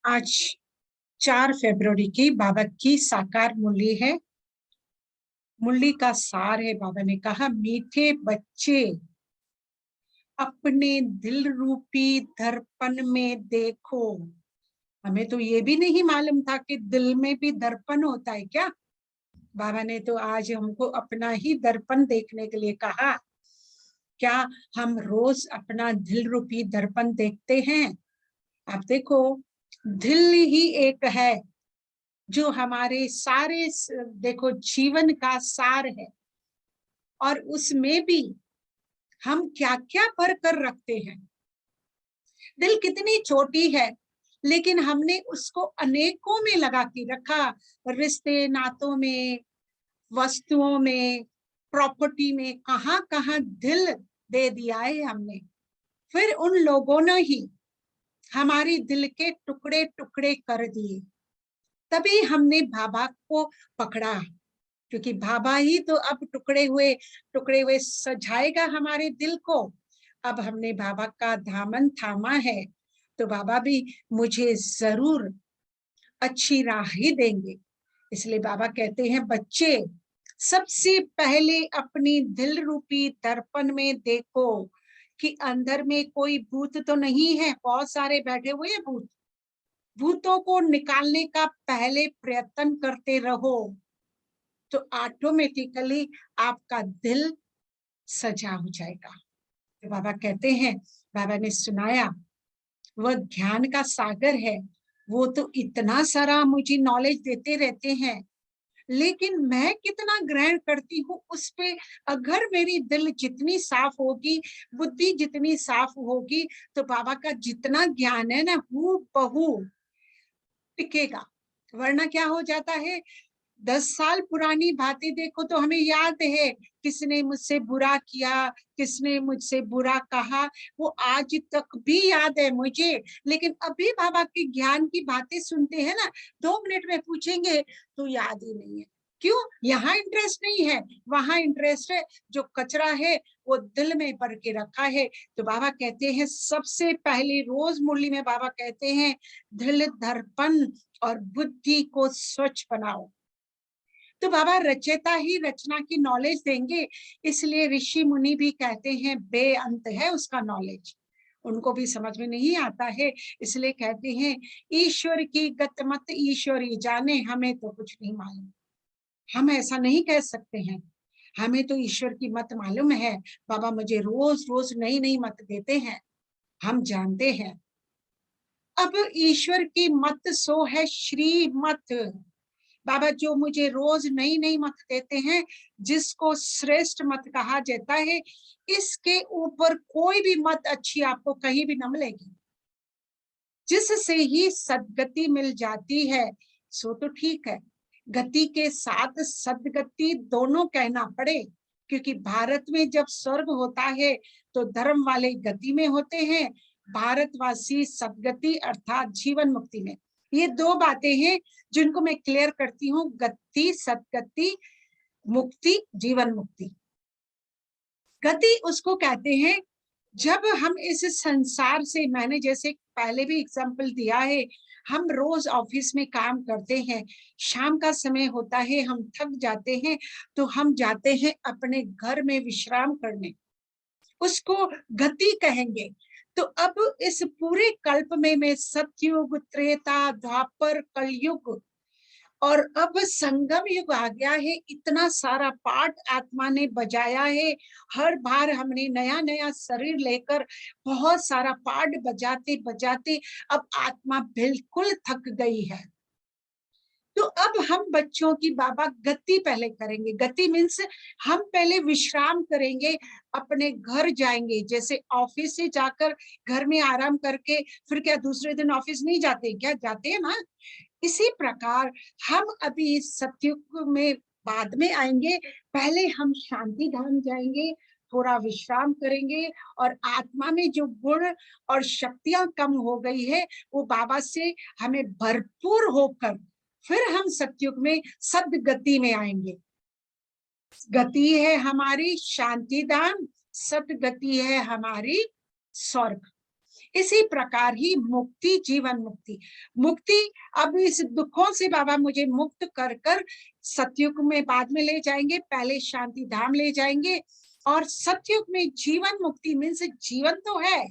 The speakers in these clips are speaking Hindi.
आज 4 फरवरी की बाबा की साकार मुरली है। मुरली का सार है, बाबा ने कहा, मीठे बच्चे अपने दिल रूपी दर्पण में देखो। हमें तो ये भी नहीं मालूम था कि दिल में भी दर्पण होता है क्या। बाबा ने तो आज हमको अपना ही दर्पण देखने के लिए कहा। क्या हम रोज अपना दिल रूपी दर्पण देखते हैं? आप देखो, दिल ही एक है जो हमारे सारे देखो जीवन का सार है, और उसमें भी हम क्या क्या भर कर रखते हैं। दिल कितनी छोटी है, लेकिन हमने उसको अनेकों में लगा के रखा। रिश्ते नातों में, वस्तुओं में, प्रॉपर्टी में, कहाँ कहाँ दिल दे दिया है हमने। फिर उन लोगों ने ही हमारी दिल के टुकड़े टुकड़े कर दिए। तभी हमने बाबा को पकड़ा, क्योंकि बाबा ही तो अब टुकड़े हुए सजाएगा हमारे दिल को। अब हमने बाबा का दामन थामा है, तो बाबा भी मुझे जरूर अच्छी राह ही देंगे। इसलिए बाबा कहते हैं, बच्चे सबसे पहले अपनी दिल रूपी दर्पण में देखो कि अंदर में कोई भूत तो नहीं है। बहुत सारे बैठे हुए हैं भूत। भूतों को निकालने का पहले प्रयत्न करते रहो, तो ऑटोमेटिकली आपका दिल सजा हो जाएगा। तो बाबा कहते हैं, बाबा ने सुनाया, वह ज्ञान का सागर है। वो तो इतना सारा मुझे नॉलेज देते रहते हैं, लेकिन मैं कितना ग्रहण करती हूँ उस पे। अगर मेरी दिल जितनी साफ होगी, बुद्धि जितनी साफ होगी, तो बाबा का जितना ज्ञान है ना, हूबहू टिकेगा। वरना क्या हो जाता है, 10 साल पुरानी बातें देखो तो हमें याद है, किसने मुझसे बुरा किया, किसने मुझसे बुरा कहा, वो आज तक भी याद है मुझे। लेकिन अभी बाबा के ज्ञान की बातें सुनते हैं ना, 2 मिनट में पूछेंगे तो याद ही नहीं है। क्यों? यहाँ इंटरेस्ट नहीं है, वहां इंटरेस्ट है। जो कचरा है वो दिल में भर के रखा है। तो बाबा कहते हैं, सबसे पहले रोज मुरली में बाबा कहते हैं, दिल दर्पण और बुद्धि को स्वच्छ बनाओ। तो बाबा रचयिता ही रचना की नॉलेज देंगे। इसलिए ऋषि मुनि भी कहते हैं, बेअंत है उसका नॉलेज। उनको भी समझ में नहीं आता है, इसलिए कहते हैं, ईश्वर की गत मत ईश्वर ही जाने, हमें तो कुछ नहीं मालूम। हम ऐसा नहीं कह सकते हैं, हमें तो ईश्वर की मत मालूम है। बाबा मुझे रोज रोज नई नई मत देते हैं, हम जानते हैं। अब ईश्वर की मत सो है श्री मत। बाबा जो मुझे रोज नई नई मत देते हैं, जिसको श्रेष्ठ मत कहा जाता है, इसके ऊपर कोई भी मत अच्छी आपको कहीं भी न मिलेगी। जिससे ही सदगति मिल जाती है, सो तो ठीक है। गति के साथ सदगति दोनों कहना पड़े, क्योंकि भारत में जब स्वर्ग होता है तो धर्म वाले गति में होते हैं, भारतवासी सदगति अर्थात जीवन मुक्ति में। ये 2 बातें हैं जिनको मैं क्लियर करती हूँ, गति सदगति, मुक्ति जीवन मुक्ति। गति उसको कहते हैं जब हम इस संसार से, मैंने जैसे पहले भी एग्जाम्पल दिया है, हम रोज ऑफिस में काम करते हैं, शाम का समय होता है, हम थक जाते हैं, तो हम जाते हैं अपने घर में विश्राम करने, उसको गति कहेंगे। तो अब इस पूरे कल्प में मैं सतयुग, त्रेता, द्वापर, कलयुग और अब संगम युग आ गया है। इतना सारा पाठ आत्मा ने बजाया है। हर बार हमने नया नया शरीर लेकर बहुत सारा पाठ बजाते बजाते अब आत्मा बिल्कुल थक गई है। तो अब हम बच्चों की बाबा गति पहले करेंगे। गति मीन्स हम पहले विश्राम करेंगे, अपने घर जाएंगे। जैसे ऑफिस से जाकर घर में आराम करके फिर क्या दूसरे दिन ऑफिस नहीं जाते? क्या जाते हैं ना। इसी प्रकार हम अभी सतयुग में बाद में आएंगे, पहले हम शांति धाम जाएंगे, थोड़ा विश्राम करेंगे, और आत्मा में जो गुण और शक्तियां कम हो गई है, वो बाबा से हमें भरपूर होकर फिर हम सतयुग में सदगति में आएंगे। गति है हमारी शांति धाम, सदगति है हमारी स्वर्ग। इसी प्रकार ही मुक्ति, जीवन मुक्ति, मुक्ति अब इस दुखों से बाबा मुझे मुक्त कर कर सतयुग में बाद में ले जाएंगे, पहले शांति धाम ले जाएंगे, और सतयुग में जीवन मुक्ति मीन्स जीवन तो है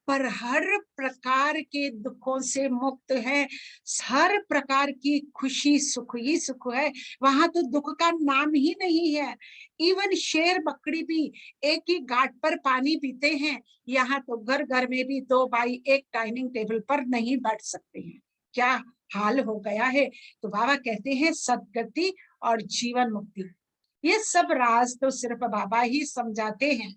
पर हर प्रकार के दुखों से मुक्त है, हर प्रकार की खुशी सुख ही सुख है, वहां तो दुख का नाम ही नहीं है। इवन शेर बकरी भी एक ही घाट पर पानी पीते हैं, यहाँ तो घर घर में भी 2 भाई एक डाइनिंग टेबल पर नहीं बैठ सकते हैं, क्या हाल हो गया है। तो बाबा कहते हैं सदगति और जीवन मुक्ति, ये सब राज तो सिर्फ बाबा ही समझाते हैं,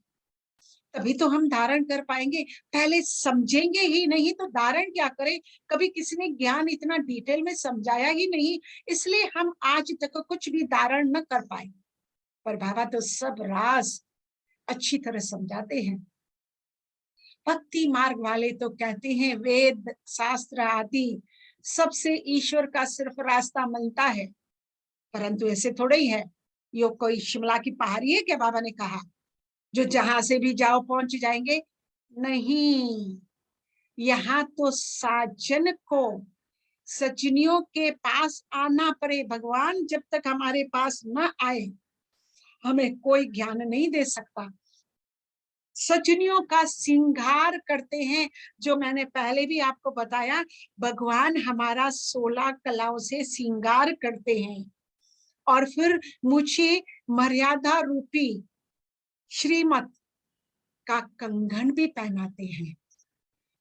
तभी तो हम धारण कर पाएंगे। पहले समझेंगे ही नहीं तो धारण क्या करें, कभी किसी ने ज्ञान इतना डिटेल में समझाया ही नहीं, इसलिए हम आज तक कुछ भी धारण न कर पाए। पर बाबा तो सब राज अच्छी तरह समझाते हैं। भक्ति मार्ग वाले तो कहते हैं वेद शास्त्र आदि सबसे ईश्वर का सिर्फ रास्ता मिलता है, परंतु ऐसे थोड़े ही है। यो कोई शिमला की पहाड़ी है क्या बाबा ने कहा जो जहां से भी जाओ पहुंच जाएंगे? नहीं, यहाँ तो साजन को सजनियों के पास आना पड़े। भगवान जब तक हमारे पास न आए हमें कोई ज्ञान नहीं दे सकता। सजनियों का श्रृंगार करते हैं, जो मैंने पहले भी आपको बताया, भगवान हमारा 16 कलाओं से श्रृंगार करते हैं और फिर मुझे मर्यादा रूपी श्रीमत का कंगन भी पहनाते हैं।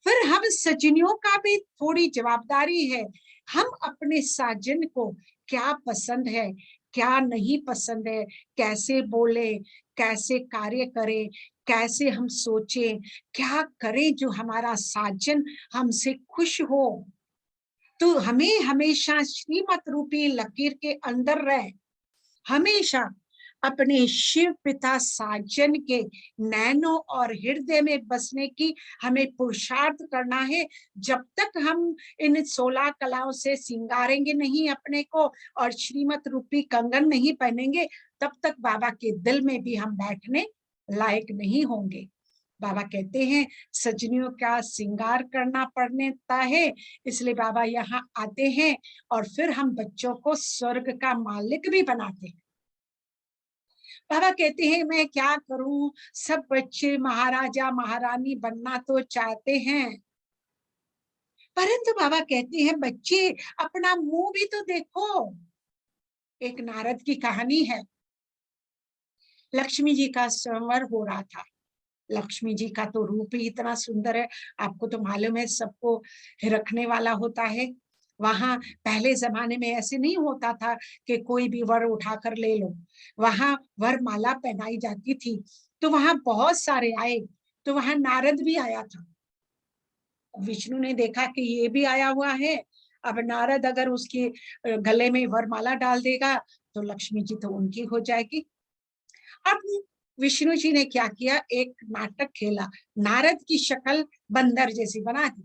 फिर हम सजनियों का भी थोड़ी जवाबदारी है, हम अपने साजन को क्या पसंद है क्या नहीं पसंद है, कैसे बोले, कैसे कार्य करें, कैसे हम सोचें, क्या करें जो हमारा साजन हमसे खुश हो। तो हमें हमेशा श्रीमत रूपी लकीर के अंदर रहे, हमेशा अपने शिव पिता साजन के नैनों और हृदय में बसने की हमें पुरुषार्थ करना है। जब तक हम इन 16 कलाओं से सिंगारेंगे नहीं अपने को और श्रीमत रूपी कंगन नहीं पहनेंगे, तब तक बाबा के दिल में भी हम बैठने लायक नहीं होंगे। बाबा कहते हैं सजनियों का श्रृंगार करना पड़ता है, इसलिए बाबा यहाँ आते हैं और फिर हम बच्चों को स्वर्ग का मालिक भी बनाते हैं। बाबा कहते हैं मैं क्या करूं, सब बच्चे महाराजा महारानी बनना तो चाहते हैं, परंतु बाबा कहते हैं बच्चे अपना मुंह भी तो देखो। एक नारद की कहानी है, लक्ष्मी जी का स्वयंवर हो रहा था। लक्ष्मी जी का तो रूप ही इतना सुंदर है, आपको तो मालूम है, सबको रखने वाला होता है। वहां पहले जमाने में ऐसे नहीं होता था कि कोई भी वर उठाकर ले लो, वहां वर माला पहनाई जाती थी। तो वहां बहुत सारे आए, तो वहां नारद भी आया था। विष्णु ने देखा कि ये भी आया हुआ है, अब नारद अगर उसके गले में वरमाला डाल देगा तो लक्ष्मी जी तो उनकी हो जाएगी। अब विष्णु जी ने क्या किया, एक नाटक खेला, नारद की शक्ल बंदर जैसी बना दी,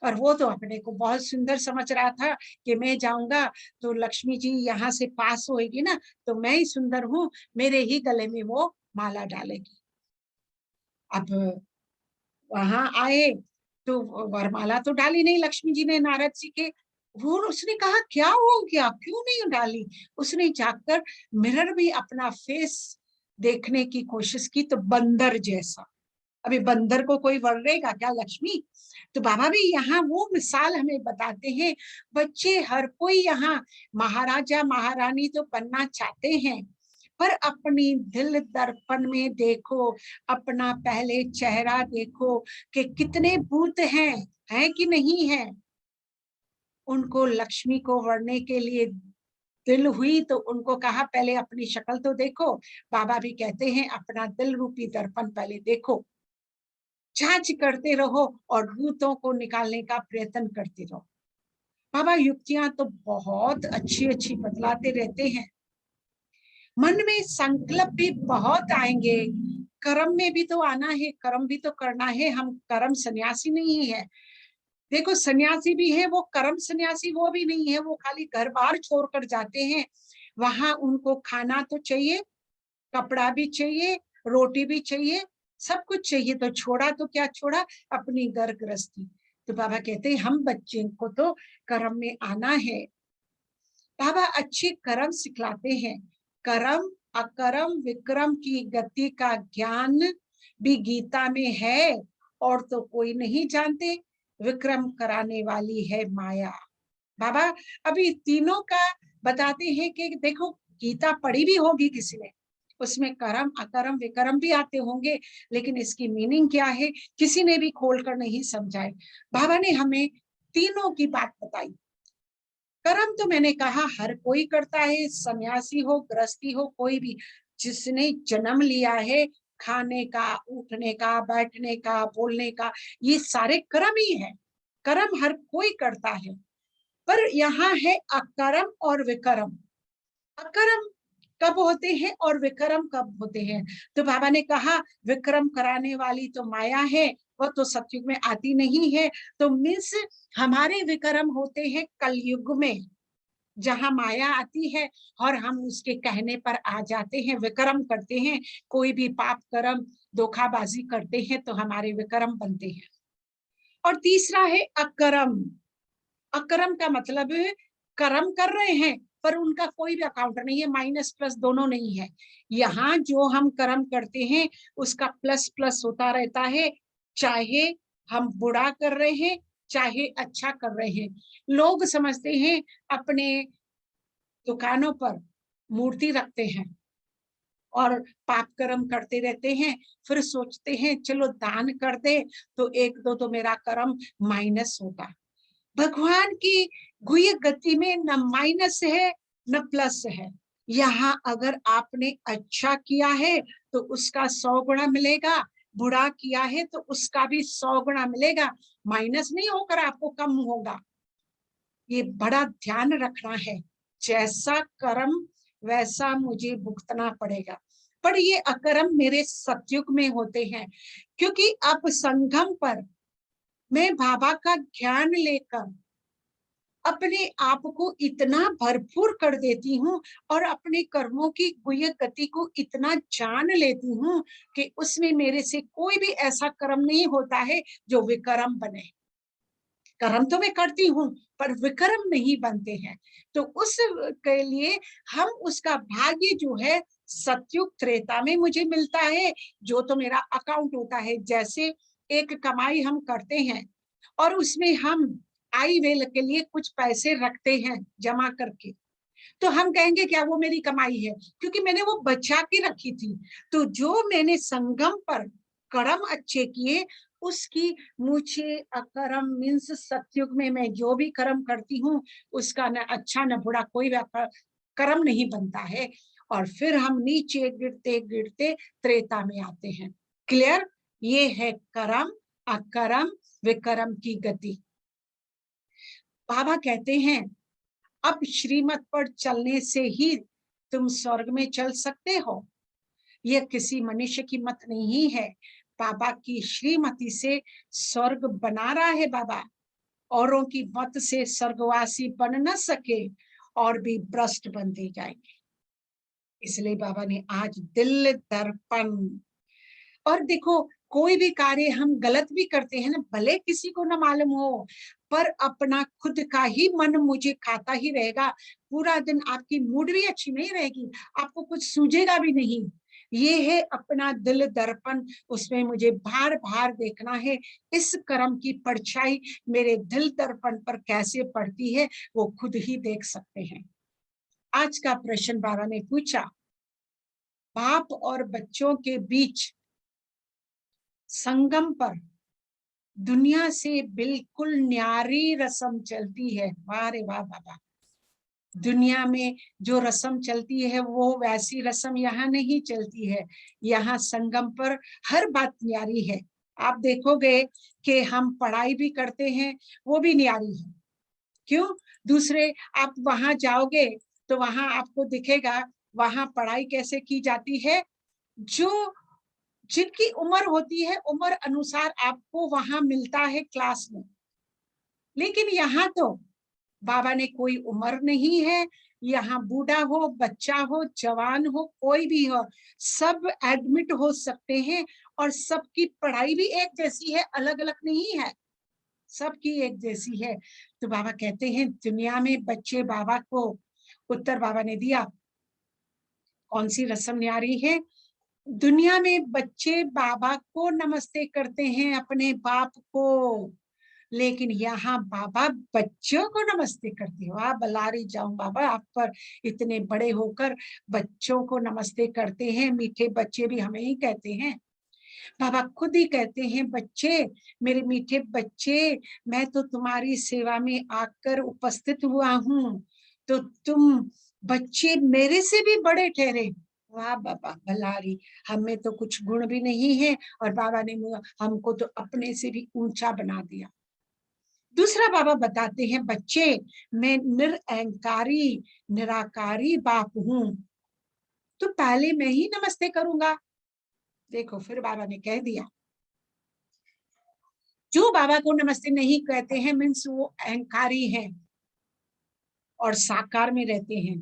और वो तो अपने को बहुत सुंदर समझ रहा था कि मैं जाऊंगा तो लक्ष्मी जी यहाँ से पास होएगी ना, तो मैं ही सुंदर हूँ, मेरे ही गले में वो माला डालेगी। अब वहां आए तो वरमाला तो डाली नहीं लक्ष्मी जी ने नारद जी के, वो उसने कहा क्या हो गया, क्यों नहीं डाली। उसने जाकर मिरर में अपना फेस देखने की कोशिश की तो बंदर जैसा। अभी बंदर को कोई वर्णेगा क्या लक्ष्मी? तो बाबा भी यहाँ वो मिसाल हमें बताते हैं, बच्चे हर कोई यहाँ महाराजा महारानी तो बनना चाहते हैं, पर अपनी दिल दर्पण में देखो, अपना पहले चेहरा देखो कि कितने भूत हैं कि नहीं है। उनको लक्ष्मी को वरने के लिए दिल हुई तो उनको कहा पहले अपनी शक्ल तो देखो। बाबा भी कहते हैं अपना दिल रूपी दर्पण पहले देखो, जांच करते रहो और भूतों को निकालने का प्रयत्न करते रहो। बाबा युक्तियां तो बहुत अच्छी अच्छी बतलाते रहते हैं। मन में संकल्प भी बहुत आएंगे, कर्म में भी तो आना है, कर्म भी तो करना है। हम कर्म सन्यासी नहीं है, देखो सन्यासी भी है वो कर्म सन्यासी वो भी नहीं है, वो खाली घर बार छोड़कर जाते हैं। वहां उनको खाना तो चाहिए, कपड़ा भी चाहिए, रोटी भी चाहिए, सब कुछ चाहिए, तो छोड़ा तो क्या छोड़ा, अपनी घर गृहस्थी। तो बाबा कहते हैं हम बच्चे को तो कर्म में आना है। बाबा अच्छे कर्म सिखलाते हैं। कर्म अकर्म विक्रम की गति का ज्ञान भी गीता में है, और तो कोई नहीं जानते। विक्रम कराने वाली है माया। बाबा अभी तीनों का बताते हैं कि देखो, गीता पढ़ी भी होगी किसी ने, उसमें कर्म अकर्म विक्रम भी आते होंगे, लेकिन इसकी मीनिंग क्या है किसी ने भी खोल कर नहीं समझाए। बाबा ने हमें तीनों की बात बताई। कर्म तो मैंने कहा हर कोई करता है, सन्यासी हो गृहस्थी हो कोई भी, जिसने जन्म लिया है, खाने का उठने का बैठने का बोलने का, ये सारे कर्म ही है। कर्म हर कोई करता है, पर यहाँ है अकर्म और विकर्म। अकर्म कब होते हैं और विक्रम कब होते हैं? तो बाबा ने कहा विक्रम कराने वाली तो माया है, वो तो सतयुग में आती नहीं है। तो मीन्स हमारे विक्रम होते हैं कलयुग में, जहां माया आती है और हम उसके कहने पर आ जाते हैं, विक्रम करते हैं। कोई भी पाप कर्म धोखाबाजी करते हैं तो हमारे विक्रम बनते हैं। और तीसरा है अकर्म। अकर्म का मतलब है कर्म कर रहे हैं पर उनका कोई भी अकाउंट नहीं है, माइनस प्लस दोनों नहीं है। यहाँ जो हम कर्म करते हैं उसका प्लस प्लस होता रहता है, चाहे हम बुरा कर रहे हैं चाहे अच्छा कर रहे हैं। लोग समझते हैं अपने दुकानों पर मूर्ति रखते हैं और पाप कर्म करते रहते हैं, फिर सोचते हैं चलो दान कर दे तो एक दो तो मेरा कर्म माइनस होगा। भगवान की गुह्य गति में न माइनस है न प्लस है। यहाँ अगर आपने अच्छा किया है तो उसका 100 गुना मिलेगा, बुरा किया है तो उसका भी 100 गुना मिलेगा। माइनस नहीं होकर आपको कम होगा, ये बड़ा ध्यान रखना है। जैसा कर्म वैसा मुझे भुगतना पड़ेगा। पर ये अकर्म मेरे सतयुग में होते हैं, क्योंकि अब संगम पर मैं बाबा का ज्ञान लेकर अपने आप को इतना भरपूर कर देती हूँ और अपने कर्मों की गुह्य गति को इतना जान लेती हूँ कि उसमें मेरे से कोई भी ऐसा कर्म नहीं होता है जो विकर्म बने। कर्म तो मैं करती हूँ पर विकर्म नहीं बनते हैं। तो उस के लिए हम उसका भाग्य जो है सतयुग त्रेता में मुझे मिलता है, जो तो मेरा अकाउंट होता है। जैसे एक कमाई हम करते हैं और उसमें हम आई वेल के लिए कुछ पैसे रखते हैं जमा करके, तो हम कहेंगे क्या वो मेरी कमाई है, क्योंकि मैंने वो बचा के रखी थी। तो जो मैंने संगम पर कर्म अच्छे किए उसकी मुझे अकर्म मीन्स सतयुग में मैं जो भी कर्म करती हूँ उसका न अच्छा न बुरा कोई कर्म नहीं बनता है। और फिर हम नीचे गिरते गिरते त्रेता में आते हैं। क्लियर? ये है कर्म अकर्म विकर्म की गति। बाबा कहते हैं अब श्रीमत पर चलने से ही तुम स्वर्ग में चल सकते हो, यह किसी मनुष्य की मत नहीं है। बाबा की श्रीमती से स्वर्ग बना रहा है बाबा, औरों की मत से स्वर्गवासी बन न सके और भी भ्रष्ट बनते जाएंगे। इसलिए बाबा ने आज दिल दर्पण। और देखो कोई भी कार्य हम गलत भी करते हैं ना, भले किसी को ना मालूम हो, पर अपना खुद का ही मन मुझे खाता ही रहेगा। पूरा दिन आपकी मूड भी अच्छी नहीं रहेगी, आपको कुछ सूझेगा भी नहीं। ये है अपना दिल दर्पण, उसमें मुझे बार बार देखना है इस कर्म की परछाई मेरे दिल दर्पण पर कैसे पड़ती है, वो खुद ही देख सकते हैं। आज का प्रश्न बाबा ने पूछा, बाप और बच्चों के बीच संगम पर दुनिया से बिल्कुल न्यारी रस्म चलती है। वाह रे वाह बाबा, दुनिया में जो रस्म चलती है वो वैसी रस्म यहाँ नहीं चलती है। यहाँ संगम पर हर बात न्यारी है। आप देखोगे कि हम पढ़ाई भी करते हैं वो भी न्यारी है। क्यों? दूसरे आप वहां जाओगे तो वहां आपको दिखेगा वहां पढ़ाई कैसे की जाती है, जो जिनकी उम्र होती है उम्र अनुसार आपको वहां मिलता है क्लास में। लेकिन यहाँ तो बाबा ने कोई उम्र नहीं है, यहाँ बूढ़ा हो, बच्चा हो, जवान हो, कोई भी हो, सब एडमिट हो सकते हैं और सबकी पढ़ाई भी एक जैसी है, अलग अलग नहीं है, सबकी एक जैसी है। तो बाबा कहते हैं दुनिया में बच्चे बाबा को, उत्तर बाबा ने दिया, कौन सी रस्म न्यारी है? दुनिया में बच्चे बाबा को नमस्ते करते हैं, अपने बाप को, लेकिन यहाँ बाबा बच्चों को नमस्ते करते हो। आप बलारी जाऊं बाबा, आप पर इतने बड़े होकर बच्चों को नमस्ते करते हैं। मीठे बच्चे भी हमें ही कहते हैं, बाबा खुद ही कहते हैं, बच्चे, मेरे मीठे बच्चे, मैं तो तुम्हारी सेवा में आकर उपस्थित हुआ हूँ, तो तुम बच्चे मेरे से भी बड़े ठहरे। वाह बाबा भलारी, हमें तो कुछ गुण भी नहीं है और बाबा ने हमको तो अपने से भी ऊंचा बना दिया। दूसरा बाबा बताते हैं, बच्चे, मैं निरअहंकारी निराकारी बाप हूँ, तो पहले मैं ही नमस्ते करूंगा। देखो फिर बाबा ने कह दिया, जो बाबा को नमस्ते नहीं कहते हैं मीन्स वो अहंकारी हैं और साकार में रहते हैं।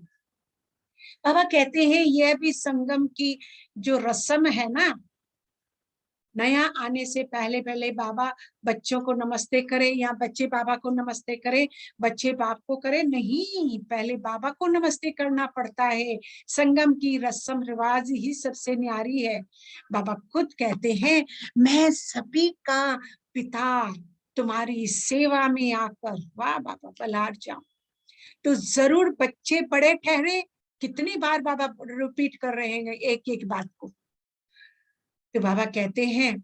बाबा कहते हैं यह भी संगम की जो रस्म है ना, नया आने से पहले पहले बाबा बच्चों को नमस्ते करे या बच्चे बाबा को नमस्ते करे, बच्चे बाप को करे नहीं, पहले बाबा को नमस्ते करना पड़ता है। संगम की रस्म रिवाज ही सबसे न्यारी है। बाबा खुद कहते हैं, मैं सभी का पिता तुम्हारी सेवा में आकर, वाह बाबा बलार जाऊं, तो जरूर बच्चे बड़े ठहरे। कितनी बार बाबा रिपीट कर रहे हैं एक एक बात को। तो बाबा कहते हैं,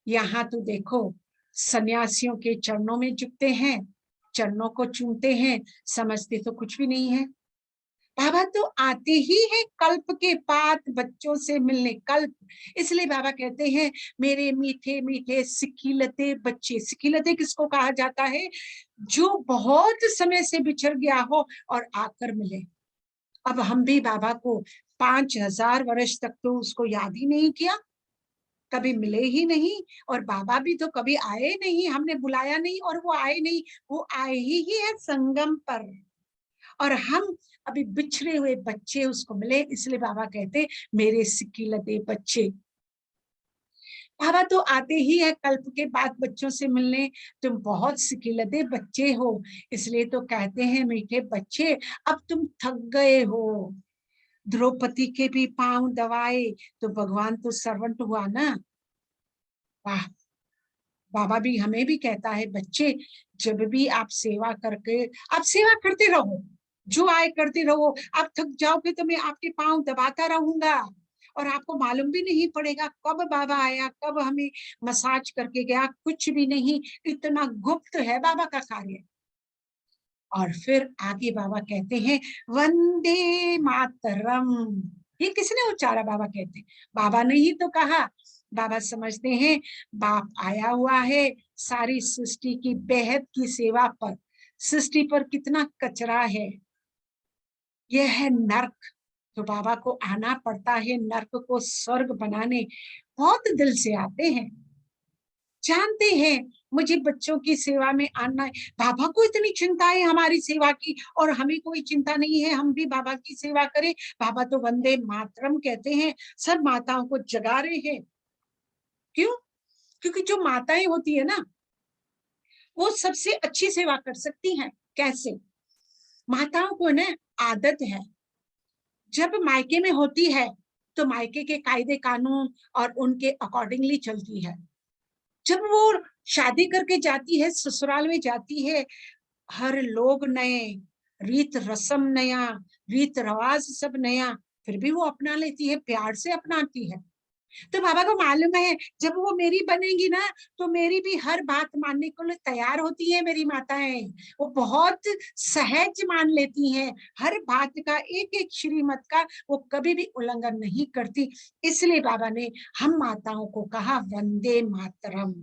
यहाँ तो देखो, सन्यासियों के चरणों में झुकते हैं, चरणों को चूमते हैं, समझते तो कुछ भी नहीं है। बाबा तो आते ही है कल्प के पात बच्चों से मिलने, कल्प, इसलिए बाबा कहते हैं, मेरे मीठे मीठे सिकीलते बच्चे। सिकीलते किसको कहा जाता है? जो बहुत समय से बिछड़ गया हो और आकर मिले। अब हम भी बाबा को 5000 वर्ष तक तो उसको याद ही नहीं किया, कभी मिले ही नहीं, और बाबा भी तो कभी आए नहीं, हमने बुलाया नहीं और वो आए नहीं, वो आए ही है संगम पर, और हम अभी बिछड़े हुए बच्चे उसको मिले। इसलिए बाबा कहते, मेरे सिकीलते बच्चे। बाबा तो आते ही है कल्प के बाद बच्चों से मिलने, तुम बहुत सिकीलते बच्चे हो, इसलिए तो कहते हैं मीठे बच्चे, अब तुम थक गए हो। द्रौपदी के भी पांव दबाए तो भगवान तो सर्वंट हुआ ना। वाह, बाबा भी हमें भी कहता है, बच्चे, जब भी आप सेवा करके, आप सेवा करते रहो, जो आए करते रहो, आप थक जाओगे तो मैं आपके पांव दबाता रहूंगा, और आपको मालूम भी नहीं पड़ेगा कब बाबा आया, कब हमें मसाज करके गया, कुछ भी नहीं, इतना गुप्त है बाबा का कार्य। और फिर आगे बाबा कहते हैं, वंदे मातरम। ये किसने उच्चारा? बाबा कहते हैं, बाबा ने ही तो कहा। बाबा समझते हैं बाप आया हुआ है सारी सृष्टि की बेहद की सेवा पर। सृष्टि पर कितना कचरा है, यह है नर्क, तो बाबा को आना पड़ता है नर्क को स्वर्ग बनाने। बहुत दिल से आते हैं, जानते हैं मुझे बच्चों की सेवा में आना है। बाबा को इतनी चिंता है हमारी सेवा की, और हमें कोई चिंता नहीं है, हम भी बाबा की सेवा करें। बाबा तो वंदे मातरम कहते हैं, सब माताओं को जगा रहे हैं। क्यों? क्योंकि जो माताएं होती है ना, वो सबसे अच्छी सेवा कर सकती हैं। कैसे? माताओं को ना आदत है, जब मायके में होती है तो मायके के कायदे कानून और उनके अकॉर्डिंगली चलती है। जब वो शादी करके जाती है, ससुराल में जाती है, हर लोग नए, रीत रस्म नया, रीत रिवाज सब नया, फिर भी वो अपना लेती है, प्यार से अपनाती है। तो बाबा को मालूम है, जब वो मेरी बनेगी ना, तो मेरी भी हर बात मानने को लिए तैयार होती है मेरी माताएं। वो बहुत सहज मान लेती हैं, हर बात का, एक एक श्रीमत का वो कभी भी उल्लंघन नहीं करती। इसलिए बाबा ने हम माताओं को कहा, वंदे मातरम।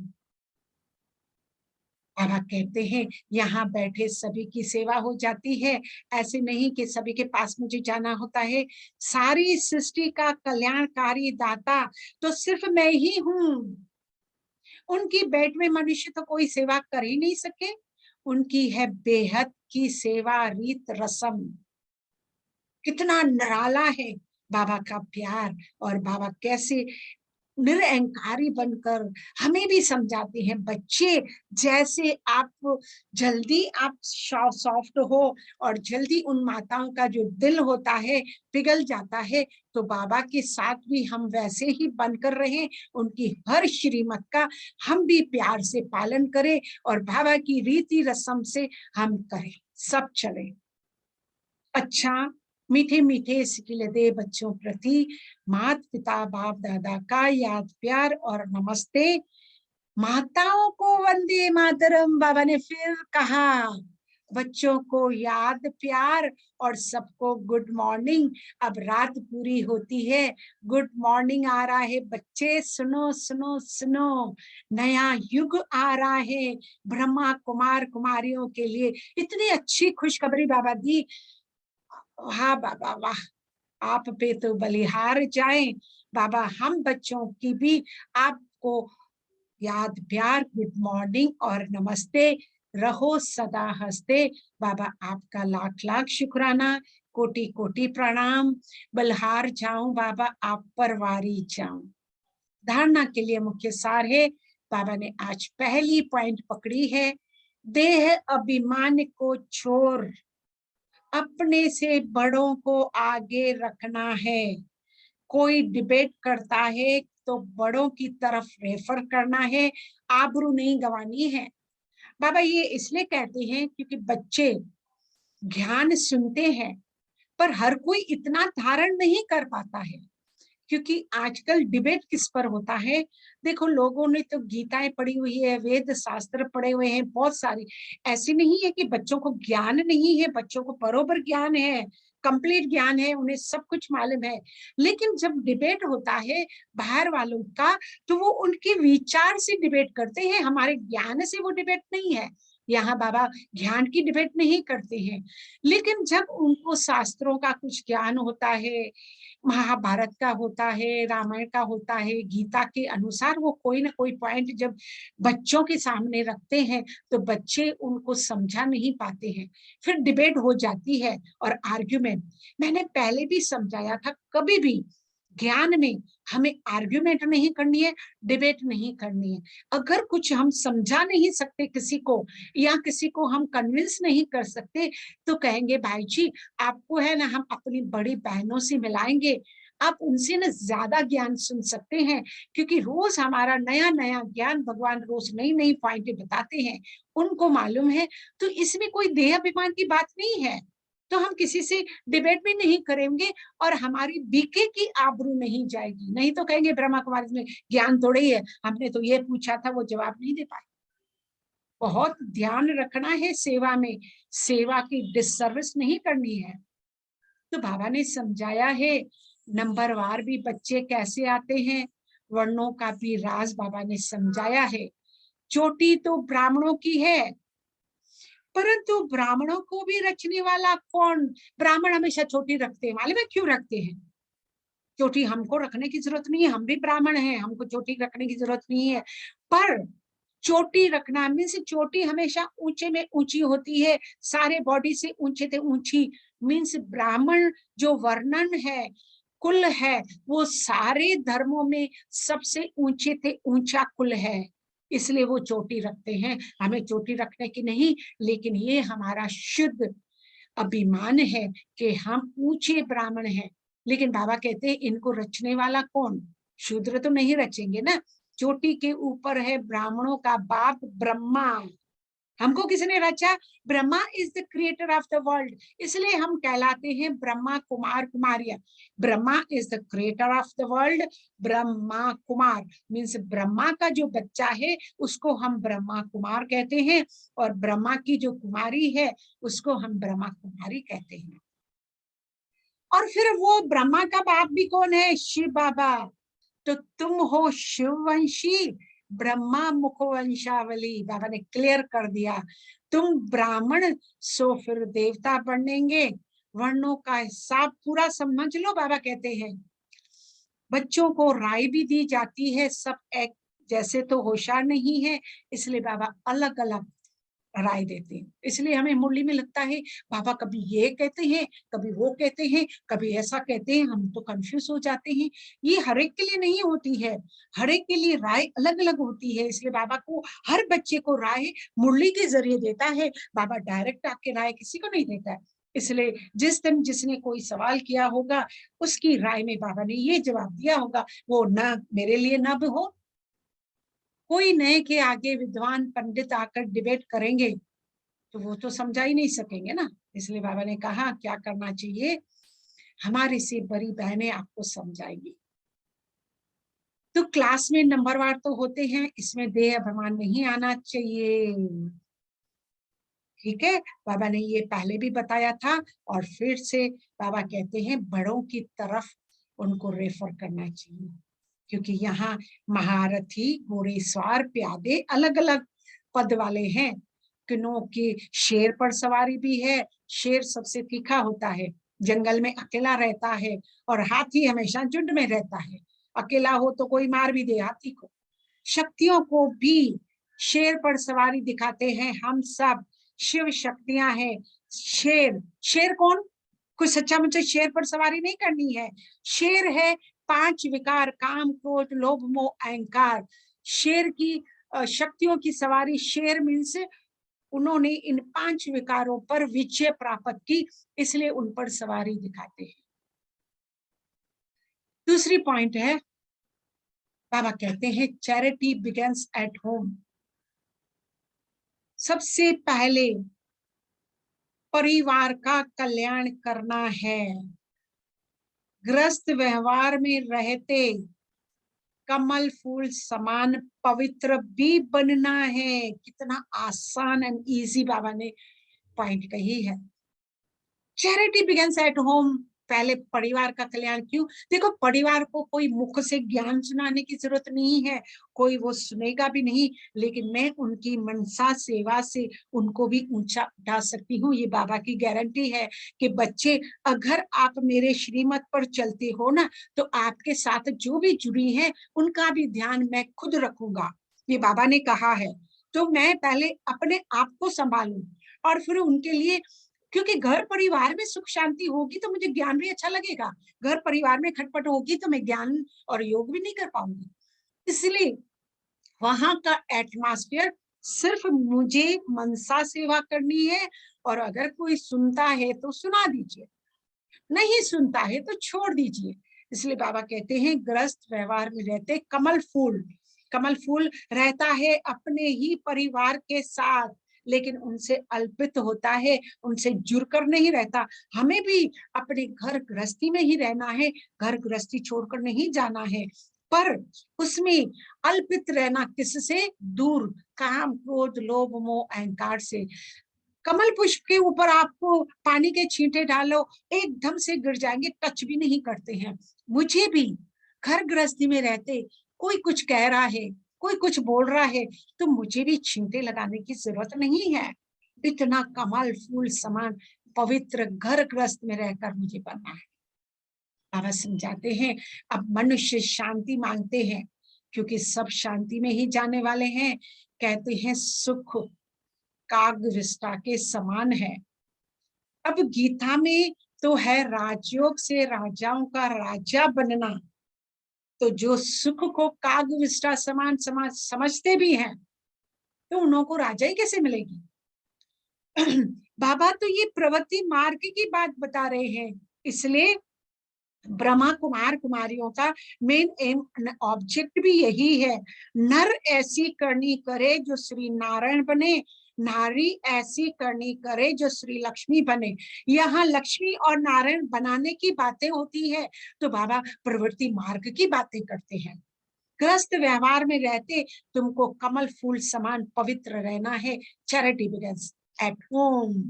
बाबा कहते हैं, यहाँ बैठे सभी की सेवा हो जाती है, ऐसे नहीं कि सभी के पास मुझे जाना होता है। सारी सृष्टि का कल्याणकारी दाता तो सिर्फ मैं ही हूँ। उनकी बेट में मनुष्य तो कोई सेवा कर ही नहीं सके, उनकी है बेहद की सेवा रीत रस्म। कितना निराला है बाबा का प्यार, और बाबा कैसे निरअहंकारी बनकर हमें भी समझाते हैं। बच्चे जैसे आप जल्दी आप सॉफ्ट हो और जल्दी उन माताओं का जो दिल होता है पिघल जाता है, तो बाबा के साथ भी हम वैसे ही बनकर रहें, उनकी हर श्रीमत का हम भी प्यार से पालन करें और बाबा की रीति रस्म से हम करें, सब चले। अच्छा, मीठे मीठे सिखिले दे बच्चों प्रति माता पिता बाप दादा का याद प्यार और नमस्ते। माताओं को वंदे मातरम बाबा ने फिर कहा, बच्चों को याद प्यार और सबको गुड मॉर्निंग। अब रात पूरी होती है, गुड मॉर्निंग आ रहा है बच्चे, सुनो सुनो सुनो, नया युग आ रहा है ब्रह्मा कुमार कुमारियों के लिए। इतनी अच्छी खुशखबरी बाबा दी। वाह बाबा वाह, आप पे तो बलिहार जाए बाबा। हम बच्चों की भी आपको याद प्यार, गुड मॉर्निंग और नमस्ते, रहो सदा हंसते। बाबा आपका लाख लाख शुक्राना, कोटि कोटि प्रणाम। बलिहार जाऊं बाबा, आप पर वारी जाऊं। धारणा के लिए मुख्य सार है, बाबा ने आज पहली पॉइंट पकड़ी है, देह अभिमान को छोड़ अपने से बड़ों को आगे रखना है। कोई डिबेट करता है तो बड़ों की तरफ रेफर करना है, आबरू नहीं गंवानी है। बाबा ये इसलिए कहते हैं क्योंकि बच्चे ज्ञान सुनते हैं पर हर कोई इतना धारण नहीं कर पाता है, क्योंकि आजकल डिबेट किस पर होता है। देखो, लोगों ने तो गीताएं पढ़ी हुई है, वेद शास्त्र पढ़े हुए हैं बहुत सारी। ऐसी नहीं है कि बच्चों को ज्ञान नहीं है, बच्चों को बरोबर ज्ञान है, कंप्लीट ज्ञान है, उन्हें सब कुछ मालूम है। लेकिन जब डिबेट होता है बाहर वालों का, तो वो उनके विचार से डिबेट करते हैं, हमारे ज्ञान से वो डिबेट नहीं है। यहाँ बाबा ज्ञान की डिबेट नहीं करते हैं। लेकिन जब उनको शास्त्रों का कुछ ज्ञान होता है, महाभारत का होता है, रामायण का होता है, गीता के अनुसार वो कोई ना कोई पॉइंट जब बच्चों के सामने रखते हैं तो बच्चे उनको समझा नहीं पाते हैं, फिर डिबेट हो जाती है और आर्ग्यूमेंट। मैंने पहले भी समझाया था, कभी भी ज्ञान में हमें आर्ग्यूमेंट नहीं करनी है, डिबेट नहीं करनी है। अगर कुछ हम समझा नहीं सकते किसी को, या किसी को हम कन्विंस नहीं कर सकते, तो कहेंगे भाई जी आपको है ना, हम अपनी बड़ी बहनों से मिलाएंगे, आप उनसे ना ज्यादा ज्ञान सुन सकते हैं, क्योंकि रोज हमारा नया नया ज्ञान भगवान रोज नई नई पॉइंट बताते हैं, उनको मालूम है। तो इसमें कोई देह अभिमान की बात नहीं है, तो हम किसी से डिबेट भी नहीं करेंगे और हमारी बीके की आबरू नहीं जाएगी। नहीं तो कहेंगे ब्रह्मा कुमारी में ज्ञान थोड़े ही है, हमने तो ये पूछा था, वो जवाब नहीं दे पाए। बहुत ध्यान रखना है सेवा में, सेवा की डिससर्विस नहीं करनी है। तो बाबा ने समझाया है, नंबरवार भी बच्चे कैसे आते हैं, वर्णों का भी राज बाबा ने समझाया है। चोटी तो ब्राह्मणों की है, परंतु ब्राह्मणों को भी रचने वाला कौन? ब्राह्मण हमेशा चोटी रखते हैं, मालूम है क्यों रखते हैं? चोटी हमको रखने की जरूरत नहीं है, हम भी ब्राह्मण हैं, हमको चोटी रखने की जरूरत नहीं है। पर चोटी रखना मीन्स चोटी हमेशा ऊंचे में ऊंची होती है, सारे बॉडी से ऊंचे से ऊंची। मीन्स ब्राह्मण जो वर्णन है, कुल है, वो सारे धर्मों में सबसे ऊंचे से ऊंचा कुल है, इसलिए वो चोटी रखते हैं। हमें चोटी रखने की नहीं, लेकिन ये हमारा शुद्ध अभिमान है कि हम ऊंचे ब्राह्मण हैं। लेकिन बाबा कहते हैं इनको रचने वाला कौन? शूद्र तो नहीं रचेंगे ना। चोटी के ऊपर है ब्राह्मणों का बाप ब्रह्मा। हमको किसने रचा? Brahma is the creator of the world, इसलिए हम कहलाते हैं Brahma Kumar Kumaria. Brahma is the creator of the world, Brahma Kumar means Brahma का जो बच्चा है उसको हम ब्रह्मा कुमार कहते हैं, और ब्रह्मा की जो कुमारी है उसको हम ब्रह्मा कुमारी कहते हैं। और फिर वो ब्रह्मा का बाप भी कौन है? शिव बाबा। तो तुम हो शिववंशी, ब्रह्मा मुखवंशावली। बाबा ने क्लियर कर दिया, तुम ब्राह्मण सो फिर देवता बनेंगे। वर्णों का हिसाब पूरा समझ लो। बाबा कहते हैं बच्चों को राय भी दी जाती है, सब एक जैसे तो होशियार नहीं है, इसलिए बाबा अलग अलग राय देते हैं। इसलिए हमें मुरली में लगता है बाबा कभी ये कहते हैं, कभी वो कहते हैं, कभी ऐसा कहते हैं, हम तो कंफ्यूज हो जाते हैं। ये हर एक के लिए नहीं होती है, हर एक के लिए राय अलग अलग होती है। इसलिए बाबा को हर बच्चे को राय मुरली के जरिए देता है, बाबा डायरेक्ट आपके राय किसी को नहीं देता है। इसलिए जिस दिन जिसने कोई सवाल किया होगा उसकी राय में बाबा ने ये जवाब दिया होगा, वो ना मेरे लिए ना भी हो। कोई नए के आगे विद्वान पंडित आकर डिबेट करेंगे तो वो तो समझा ही नहीं सकेंगे ना। इसलिए बाबा ने कहा क्या करना चाहिए, हमारे से बड़ी बहनें आपको समझाएंगी। तो क्लास में नंबरवार तो होते हैं, इसमें देह अभिमान नहीं आना चाहिए। ठीक है, बाबा ने ये पहले भी बताया था और फिर से बाबा कहते हैं बड़ों की तरफ उनको रेफर करना चाहिए, क्योंकि यहाँ महारथी घोड़ेसवार प्यादे अलग अलग पद वाले हैं। किन्हों की शेर पर सवारी भी है, शेर सबसे तीखा होता है, जंगल में अकेला रहता है, और हाथी हमेशा झुंड में रहता है, अकेला हो तो कोई मार भी दे हाथी को। शक्तियों को भी शेर पर सवारी दिखाते हैं, हम सब शिव शक्तियां हैं। शेर, शेर कौन, कोई सच्चा मुझे शेर पर सवारी नहीं करनी है। शेर है 5 विकार, काम क्रोध लोभ मोह अहंकार। शेर की शक्तियों की सवारी, शेर मीन्स उन्होंने इन 5 विकारों पर विजय प्राप्त की, इसलिए उन पर सवारी दिखाते हैं। दूसरी पॉइंट है, बाबा कहते हैं चैरिटी बिगिंस एट होम। सबसे पहले परिवार का कल्याण करना है। गृहस्थ व्यवहार में रहते कमल फूल समान पवित्र भी बनना है। कितना आसान एंड इजी बाबा ने पॉइंट कही है। चैरिटी बिगिंस एट होम, पहले परिवार का कल्याण। क्यों? देखो, परिवार को कोई मुख से ज्ञान सुनाने की जरूरत नहीं है, कोई वो सुनेगा भी नहीं, लेकिन मैं उनकी मनसा सेवा से उनको भी ऊंचा उठा सकती हूँ। ये बाबा की गारंटी है कि बच्चे, अगर आप मेरे श्रीमत पर चलते हो ना, तो आपके साथ जो भी जुड़ी है उनका भी ध्यान मैं खुद रखूंगा। ये बाबा ने कहा है। तो मैं पहले अपने आप को संभालूं और फिर उनके लिए, क्योंकि घर परिवार में सुख शांति होगी तो मुझे ज्ञान भी अच्छा लगेगा। घर परिवार में खटपट होगी तो मैं ज्ञान और योग भी नहीं कर पाऊंगी। इसलिए वहां का एटमॉस्फेयर, सिर्फ मुझे मनसा सेवा करनी है, और अगर कोई सुनता है तो सुना दीजिए, नहीं सुनता है तो छोड़ दीजिए। इसलिए बाबा कहते हैं गृहस्थ व्यवहार में रहते कमल फूल, कमल फूल रहता है अपने ही परिवार के साथ, लेकिन उनसे अल्पित होता है, उनसे जुड़कर नहीं रहता। हमें भी अपने घर गृहस्थी में ही रहना है, घर गृहस्थी छोड़कर नहीं जाना है, पर उसमें अल्पित रहना किससे? दूर, काम क्रोध लोभ मोह अहंकार से। कमल पुष्प के ऊपर आपको पानी के छींटे डालो, एकदम से गिर जाएंगे, टच भी नहीं करते हैं। मुझे भी घर गृहस्थी में रहते कोई कुछ कह रहा है, कोई कुछ बोल रहा है, तो मुझे भी छींटे लगाने की जरूरत नहीं है। इतना कमल फूल समान पवित्र घर गृहस्थ में रहकर मुझे बनना है। बाबा समझाते हैं, अब मनुष्य शांति मांगते हैं, क्योंकि सब शांति में ही जाने वाले हैं। कहते हैं सुख कागविष्टा के समान है। अब गीता में तो है राजयोग से राजाओं का राजा बनना, तो जो सुख को कागविष्टा समान समझते भी हैं, तो उन्हों को राजा ही कैसे मिलेगी? बाबा तो ये प्रवृत्ति मार्ग की बात बता रहे हैं। इसलिए ब्रह्मा कुमार कुमारियों का मेन एम ऑब्जेक्ट भी यही है, नर ऐसी करनी करे जो श्री नारायण बने, नारी ऐसी करनी करे जो श्री लक्ष्मी बने। यहाँ लक्ष्मी और नारायण बनाने की बातें होती है, तो बाबा प्रवृत्ति मार्ग की बातें करते हैं। ग्रस्त व्यवहार में रहते तुमको कमल फूल समान पवित्र रहना है। Charity begins at home.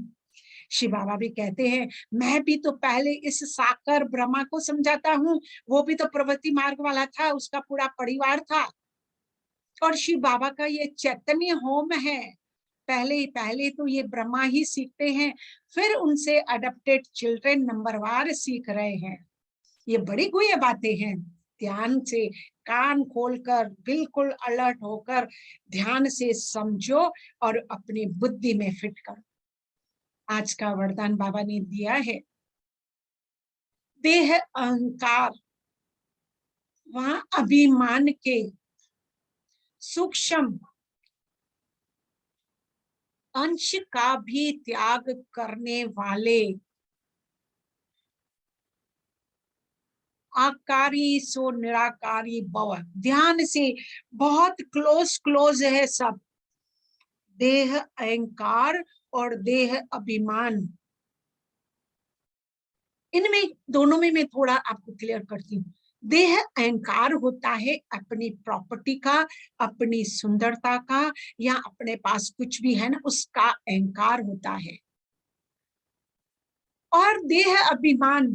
Shiv Baba भी कहते हैं, मैं भी तो पहले इस साकर ब्रह्मा को समझाता हूँ, वो भी तो प्रवृत्ति मार्ग वाला था, उसका पूरा परिवार था। और शिव बाबा का ये चैतन्य होम है। पहले तो ये ब्रह्मा ही सीखते हैं, फिर उनसे अडॉप्टेड चिल्ड्रन नंबरवार सीख रहे हैं। ये बड़ी गुह्य बातें हैं। ध्यान से कान खोलकर बिल्कुल अलर्ट होकर ध्यान से समझो और अपनी बुद्धि में फिट करो। आज का वरदान बाबा ने दिया है, देह अहंकार वहां अभिमान के सूक्ष्म अंश का भी त्याग करने वाले आकारी सो निराकारी भव। ध्यान से बहुत क्लोज है सब, देह अहंकार और देह अभिमान। इनमें दोनों में मैं थोड़ा आपको क्लियर करती हूँ। देह अहंकार होता है अपनी प्रॉपर्टी का, अपनी सुंदरता का, या अपने पास कुछ भी है ना उसका अहंकार होता है। और देह अभिमान,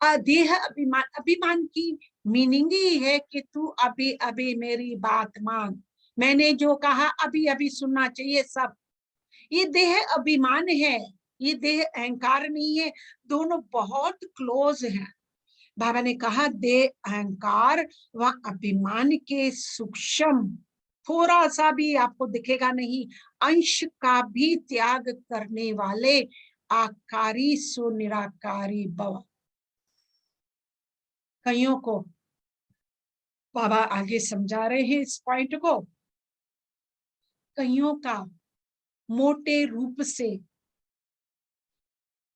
देह अभिमान, अभिमान की मीनिंग ही है कि तू अभी अभी मेरी बात मान, मैंने जो कहा अभी अभी सुनना चाहिए सब। ये देह अभिमान है, ये देह अहंकार नहीं है। दोनों बहुत क्लोज हैं। बाबा ने कहा देह अहंकार व अभिमान के सूक्ष्म थोड़ा सा भी आपको दिखेगा नहीं अंश का भी त्याग करने वाले आकारी सो निराकारी भव। कईयों को बाबा आगे समझा रहे हैं इस पॉइंट को। कईयों का मोटे रूप से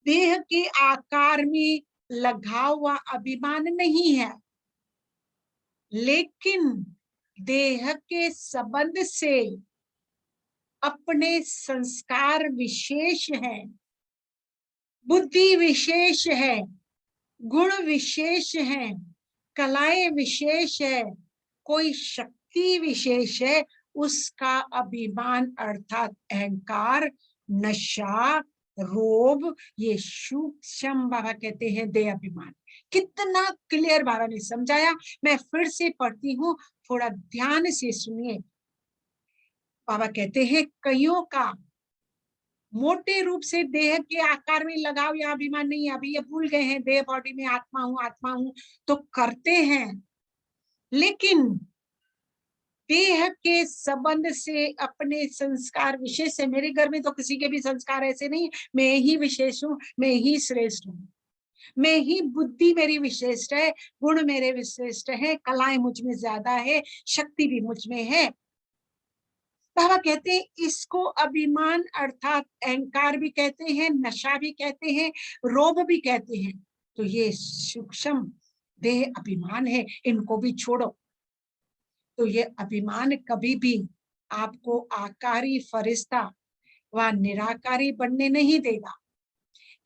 देह के आकार में लगा हुआ अभिमान नहीं है, लेकिन देह के संबंध से अपने संस्कार विशेष है, बुद्धि विशेष है, गुण विशेष है, कलाएं विशेष है, कोई शक्ति विशेष है, उसका अभिमान अर्थात अहंकार, नशा, रोब, ये सूक्ष्म बाबा कहते हैं देह अभिमान। कितना क्लियर बाबा ने समझाया। मैं फिर से पढ़ती हूँ, थोड़ा ध्यान से सुनिए। बाबा कहते हैं कईयों का मोटे रूप से देह के आकार में लगाव या अभिमान नहीं है। अभी ये भूल गए हैं देह बॉडी में आत्मा हूं तो करते हैं, लेकिन देह के संबंध से अपने संस्कार विशेष है। मेरे घर में तो किसी के भी संस्कार ऐसे नहीं, मैं ही विशेष हूँ, मैं ही श्रेष्ठ हूँ, मैं ही, बुद्धि मेरी विशिष्ट है, गुण मेरे विशिष्ट है, कलाएं मुझ में ज्यादा है, शक्ति भी मुझ में है। बाबा कहते हैं इसको अभिमान अर्थात अहंकार भी कहते हैं, नशा भी कहते हैं, रोब भी कहते हैं। तो ये सूक्ष्म देह अभिमान है, इनको भी छोड़ो। तो ये अभिमान कभी भी आपको आकारी फरिश्ता व निराकारी बनने नहीं देगा,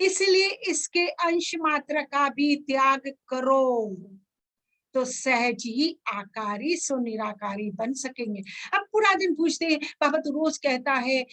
इसलिए इसके अंश मात्र का भी त्याग करो तो सहज ही आकारी सो निराकारी बन सकेंगे। अब पूरा दिन पूछते हैं बाबा तो रोज कहता है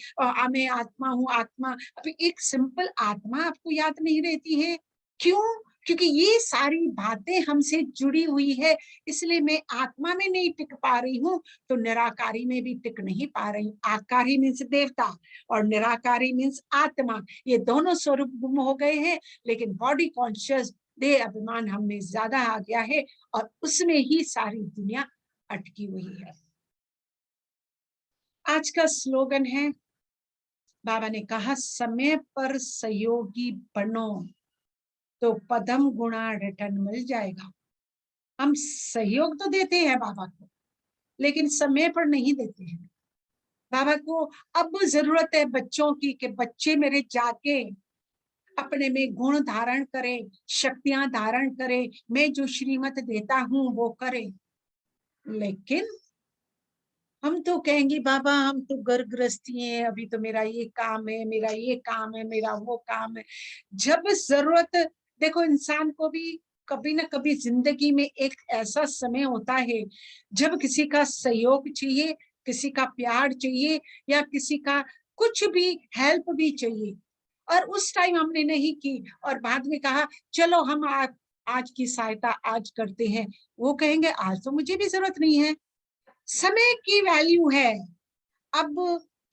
मैं आत्मा हूँ आत्मा, अभी एक सिंपल आत्मा आपको याद नहीं रहती है। क्यों? क्योंकि ये सारी बातें हमसे जुड़ी हुई है, इसलिए मैं आत्मा में नहीं टिक पा रही हूँ तो निराकारी में भी टिक नहीं पा रही हूँ। आकारी मीन्स देवता और निराकारी मीन्स आत्मा, ये दोनों स्वरूप गुम हो गए हैं, लेकिन बॉडी कॉन्शियस देह अभिमान हम में ज्यादा आ गया है और उसमें ही सारी दुनिया अटकी हुई है। आज का स्लोगन है, बाबा ने कहा समय पर सहयोगी बनो तो पदम गुणा रिटर्न मिल जाएगा। हम सहयोग तो देते हैं बाबा को, लेकिन समय पर नहीं देते हैं। बाबा को अब जरूरत है बच्चों की कि बच्चे मेरे जाके अपने में गुण धारण करें, शक्तियां धारण करें, मैं जो श्रीमत देता हूं वो करें। लेकिन हम तो कहेंगे बाबा हम तो घर गृहस्थी हैं, अभी तो मेरा ये काम है, मेरा ये काम है, मेरा वो काम है। जब जरूरत, देखो इंसान को भी कभी ना कभी जिंदगी में एक ऐसा समय होता है जब किसी का सहयोग चाहिए, किसी का प्यार चाहिए, या किसी का कुछ भी हेल्प भी चाहिए, और उस टाइम हमने नहीं की और बाद में कहा चलो हम आज की सहायता आज करते हैं, वो कहेंगे आज तो मुझे भी जरूरत नहीं है। समय की वैल्यू है। अब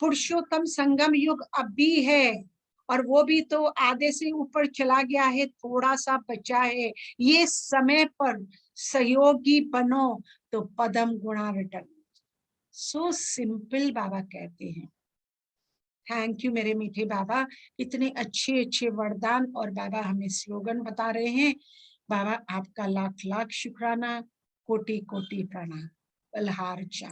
पुरुषोत्तम संगम युग अब भी है और वो भी तो आधे से ऊपर चला गया है, थोड़ा सा बचा है। ये समय पर सहयोगी बनो तो पदम गुणा रिटर्न। सो सिंपल बाबा कहते हैं। थैंक यू मेरे मीठे बाबा, इतने अच्छे अच्छे वरदान और बाबा हमें स्लोगन बता रहे हैं। बाबा आपका लाख लाख शुक्राना, कोटि कोटि प्रणाम। बलहार चा।